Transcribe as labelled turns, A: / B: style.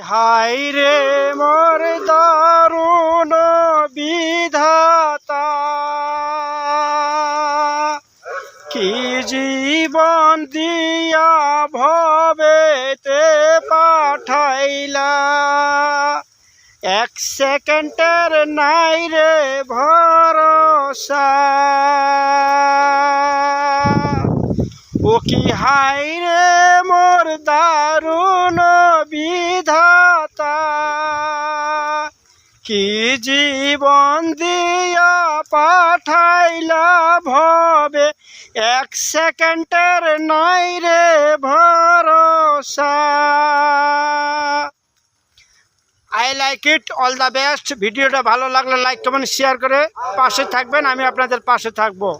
A: হায় রে মোর দারুণ বিধাতা, কি জীবন দিয়া ভবেতে পাঠাইলা। এক সেকেন্ডের নাই রে ভরসা, ও কি হায় রে মোর দারুণ বিধাতা, কি জীবন দিয়া পাঠাইলা ভবে, এক সেকেন্ডের নাই রে ভরসা। I like it, all the best. ভিডিওটা ভালো লাগলে লাইক কমেন্ট শেয়ার করে পাশে থাকবেন, আমি আপনাদের পাশে থাকবো।